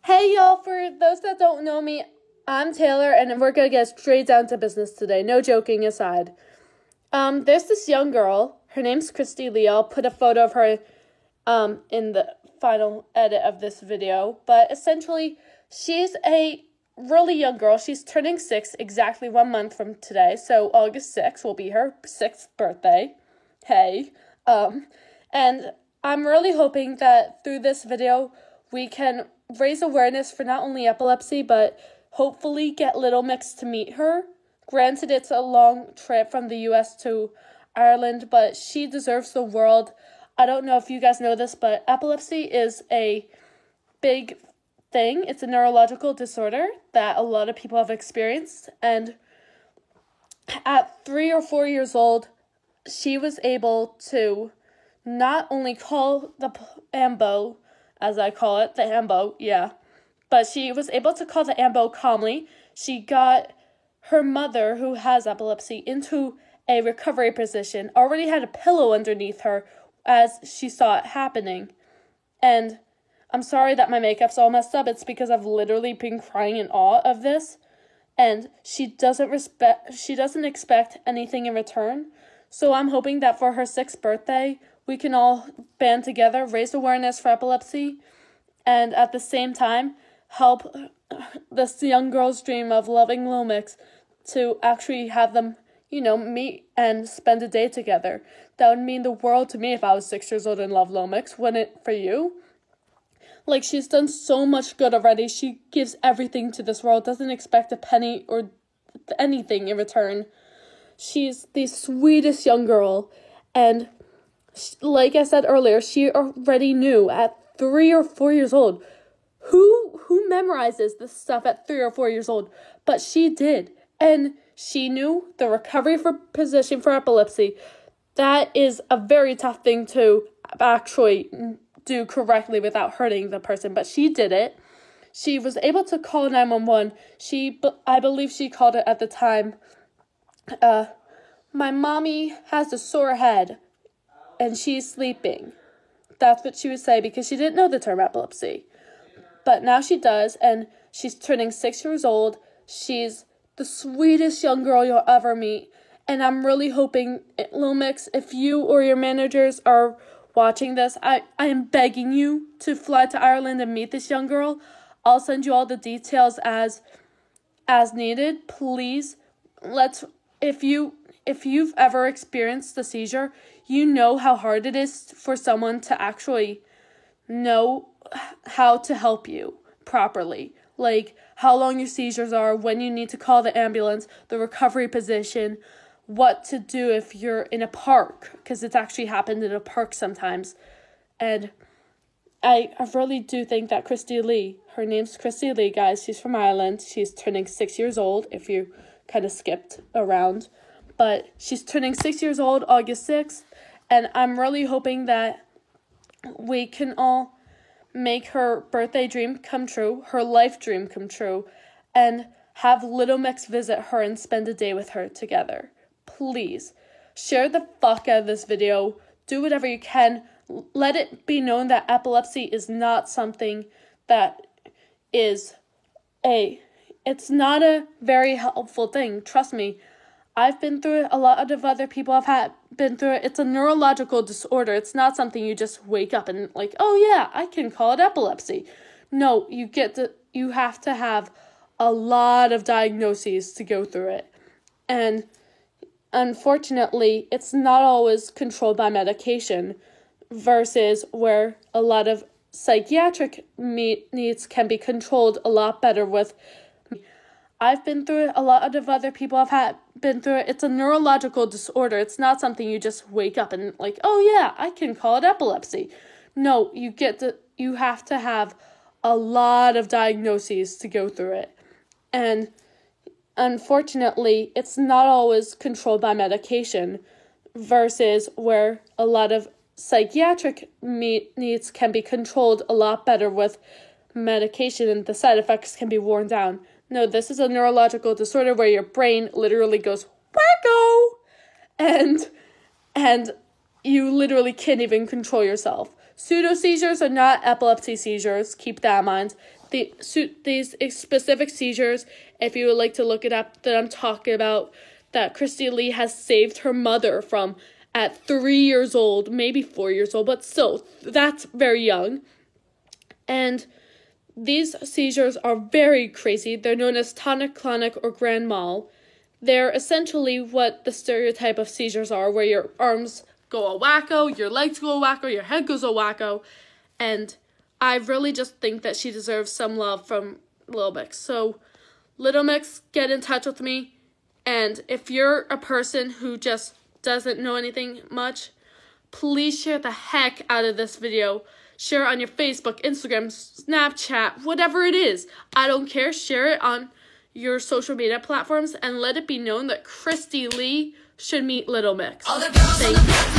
Hey y'all, for those that don't know me, I'm Taylor and we're gonna get straight down to business today, no joking aside. There's this young girl, her name's Christy Lee. I'll put a photo of her in the final edit of this video, but essentially she's a really young girl. She's turning 6 exactly 1 month from today, so August 6th will be her 6th birthday. Hey. And I'm really hoping that through this video we can raise awareness for not only epilepsy, but hopefully get Little Mix to meet her. Granted, it's a long trip from the US to Ireland, but she deserves the world. I don't know if you guys know this, but epilepsy is a big thing. It's a neurological disorder that a lot of people have experienced. And at 3 or 4 years old, she was able to not only call the AMBO, as I call it, the AMBO, yeah. But she was able to call the AMBO calmly. She got her mother, who has epilepsy, into a recovery position, already had a pillow underneath her as she saw it happening. And I'm sorry that my makeup's all messed up. It's because I've literally been crying in awe of this. And she doesn't expect anything in return. So I'm hoping that for her 6th birthday, we can all band together, raise awareness for epilepsy, and at the same time, help this young girl's dream of loving Little Mix to actually have them, meet and spend a day together. That would mean the world to me if I was 6 years old and loved Little Mix, wouldn't it for you? Like, she's done so much good already. She gives everything to this world, doesn't expect a penny or anything in return. She's the sweetest young girl, and like I said earlier, she already knew at 3 or 4 years old. Who memorizes this stuff at 3 or 4 years old? But she did, and she knew the recovery position for epilepsy. That is a very tough thing to actually do correctly without hurting the person, but she did it. She was able to call 911. I believe she called it at the time, my mommy has a sore head and she's sleeping. That's what she would say because she didn't know the term epilepsy. But now she does, and she's turning 6 years old. She's the sweetest young girl you'll ever meet. And I'm really hoping, Little Mix, if you or your managers are watching this, I am begging you to fly to Ireland and meet this young girl. I'll send you all the details as needed. Please, if you've ever experienced a seizure, you know how hard it is for someone to actually know how to help you properly. Like, how long your seizures are, when you need to call the ambulance, the recovery position, what to do if you're in a park, because it's actually happened in a park sometimes. And I really do think that Christy Lee, her name's Christy Lee, guys, she's from Ireland. She's turning 6 years old, if you kind of skipped around. But she's turning 6 years old August 6th, and I'm really hoping that we can all make her birthday dream come true, her life dream come true, and have Little Mix visit her and spend a day with her together. Please, share the fuck out of this video. Do whatever you can. Let it be known that epilepsy is not something that it's not a very helpful thing. Trust me. I've been through it. A lot of other people have been through it. It's a neurological disorder. It's not something you just wake up and like, oh yeah, I can call it epilepsy. No, you have to have a lot of diagnoses to go through it. And unfortunately, it's not always controlled by medication versus where a lot of psychiatric needs can be controlled a lot better with. I've been through it. A lot of other people have been through it. It's a neurological disorder. It's not something you just wake up and like, oh yeah, I can call it epilepsy. No, you have to have a lot of diagnoses to go through it. And unfortunately, it's not always controlled by medication versus where a lot of psychiatric needs can be controlled a lot better with medication and the side effects can be worn down. No, this is a neurological disorder where your brain literally goes wacko, and you literally can't even control yourself. Pseudo seizures are not epilepsy seizures. Keep that in mind. these specific seizures, if you would like to look it up, that I'm talking about, that Christy Lee has saved her mother from at 3 years old, maybe 4 years old, but still, that's very young. And these seizures are very crazy. They're known as tonic-clonic or grand mal. They're essentially what the stereotype of seizures are, where your arms go all wacko, your legs go all wacko, your head goes all wacko, and I really just think that she deserves some love from Little Mix. So, Little Mix, get in touch with me, and if you're a person who just doesn't know anything much, please share the heck out of this video. Share it on your Facebook, Instagram, Snapchat, whatever it is. I don't care. Share it on your social media platforms and let it be known that Christy Lee should meet Little Mix. Thank you.